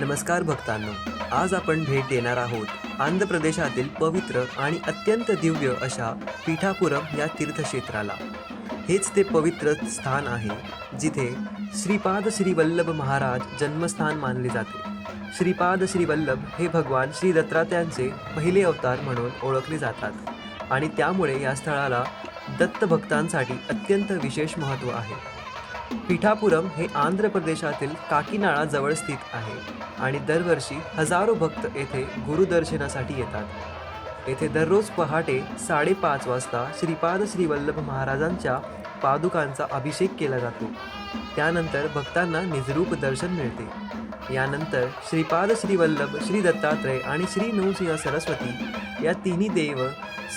नमस्कार भक्तांनो, आज आपण भेट देणार आहोत आंध्र प्रदेशातील पवित्र आणि अत्यंत दिव्य अशा पीठापुरम या तीर्थक्षेत्राला. हेच ते पवित्र स्थान आहे जिथे श्रीपाद श्री वल्लभ महाराज जन्मस्थान मानले जाते. श्रीपाद श्री वल्लभ हे भगवान श्री दत्तात्रयांचे पहिले अवतार म्हणून ओळखले जातात आणि त्यामुळे या स्थळाला दत्त भक्तांसाठी अत्यंत विशेष महत्त्व आहे. पीठापुरम हे आंध्र प्रदेशातील काकीनाडा जवळ स्थित आहे आणि दरवर्षी हजारो भक्त येथे गुरुदर्शनासाठी येतात. येथे दररोज पहाटे 5:30 वाजता श्रीपाद श्री वल्लभ महाराजांच्या पादुकांचा अभिषेक केला जातो. त्यानंतर भक्तांना निजरूप दर्शन मिळते. यानंतर श्रीपाद श्री वल्लभ, श्री दत्तात्रय आणि श्री नृसिंह सरस्वती या तिन्ही देव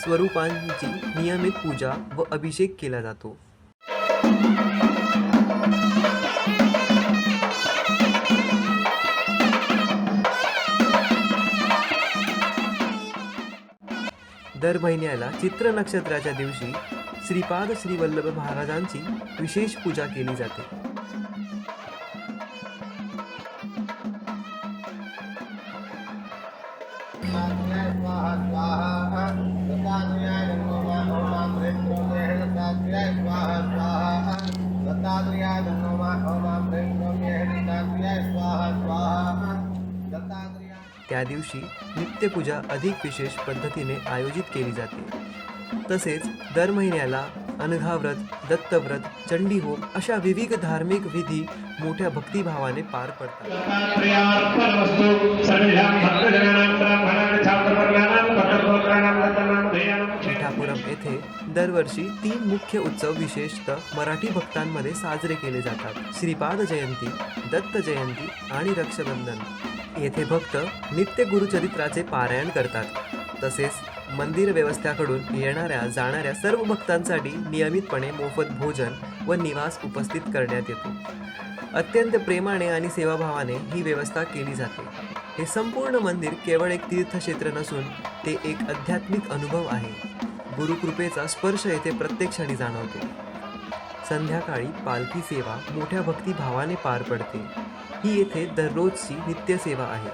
स्वरूपांची नियमित पूजा व अभिषेक केला जातो. दर महिन्याला चित्र नक्षत्राच्या दिवशी श्रीपाद श्री वल्लभ महाराजांची विशेष पूजा केली जाते. त्या दिवशी नित्यपूजा अधिक विशेष पद्धतीने आयोजित केली जाते. तसेच दर महिन्याला अनघाव्रत, दत्तव्रत, चंडीहोम अशा विविध धार्मिक विधी मोठ्या भक्तिभावाने पार पडतात. पीठापुरम येथे दरवर्षी 3 मुख्य उत्सव विशेषतः मराठी भक्तांमध्ये साजरे केले जातात. श्रीपाद जयंती, दत्त जयंती आणि रक्षाबंधन. येथे भक्त नित्य गुरुचरित्राचे पारायण करतात. तसेच मंदिर व्यवस्थाकडून येणाऱ्या जाणाऱ्या सर्व भक्तांसाठी नियमितपणे मोफत भोजन व निवास उपस्थित करण्यात येतो. अत्यंत प्रेमाने आणि सेवाभावाने ही व्यवस्था केली जाते. हे संपूर्ण मंदिर केवळ एक तीर्थक्षेत्र नसून ते एक आध्यात्मिक अनुभव आहे. गुरुकृपेचा स्पर्श येथे प्रत्येक क्षणी जाणवतो. संध्याकाळी पालखी सेवा मोठ्या भक्तिभावाने पार पडते. ही येथे दररोजची नित्य सेवा आहे.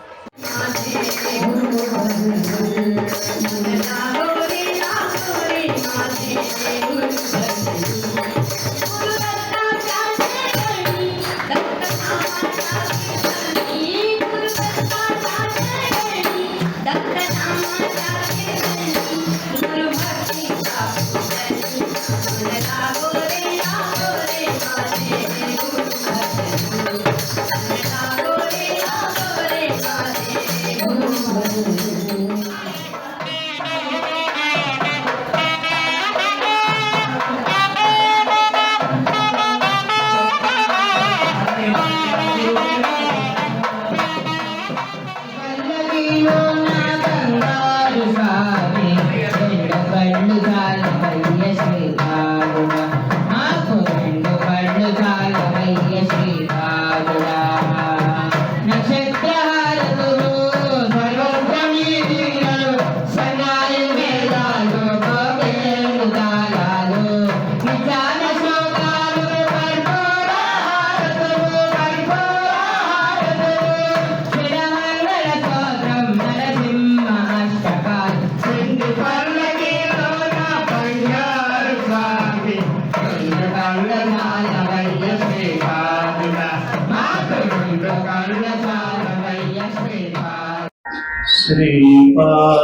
श्रीपादराजन्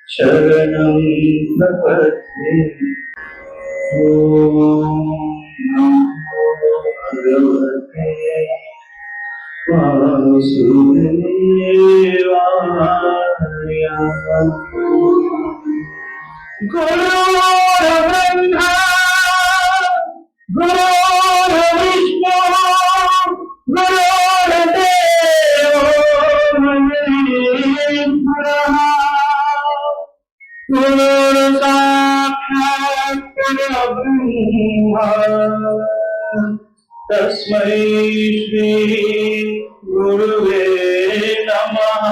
शरणं प्रपद्ये. ॐ नमो भगवते वासुदेवाय. गुरुर्ब्रह्मा गुरुर्विष्णु गुरुर्देवो महेश्वरः. गुरुर्साक्षात् परब्रह्म तस्मै श्री गुरुवे नमः.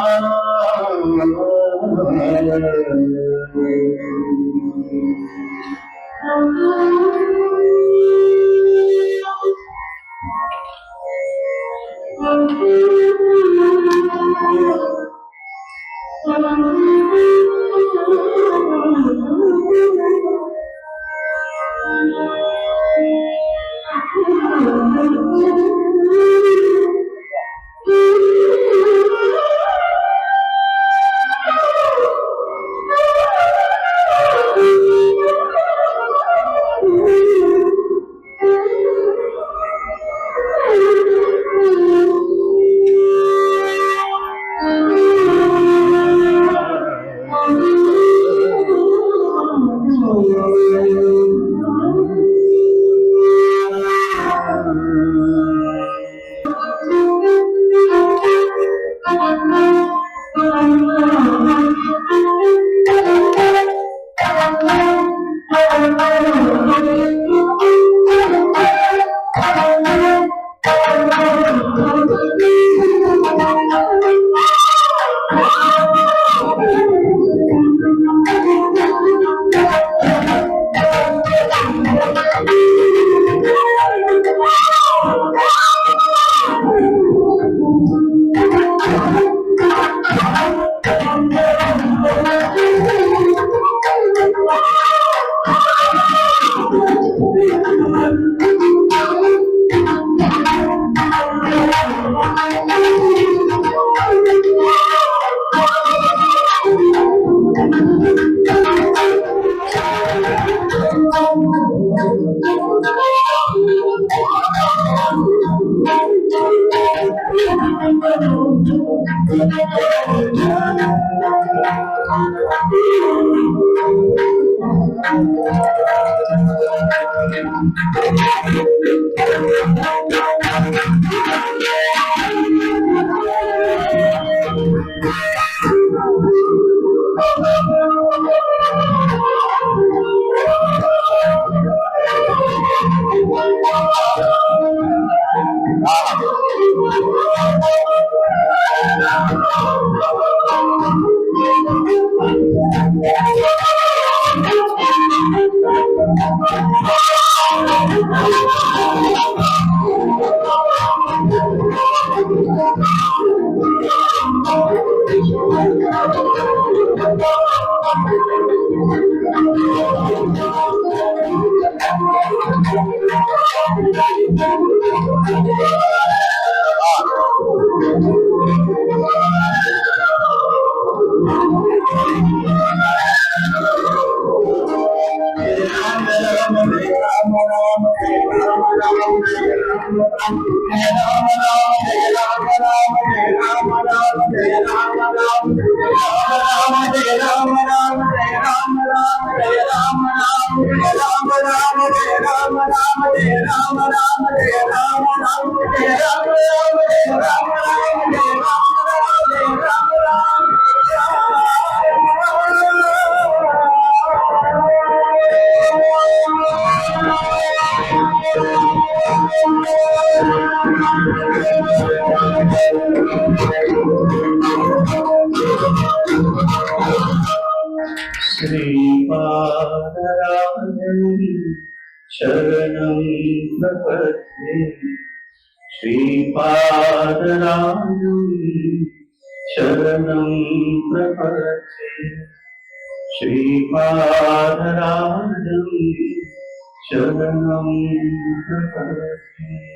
श्रीपादराजनि शरणं प्रपद्ये श्रीपादराजनि शरणं प्रपद्ये श्रीपादराजनि शरणं प्रपद्ये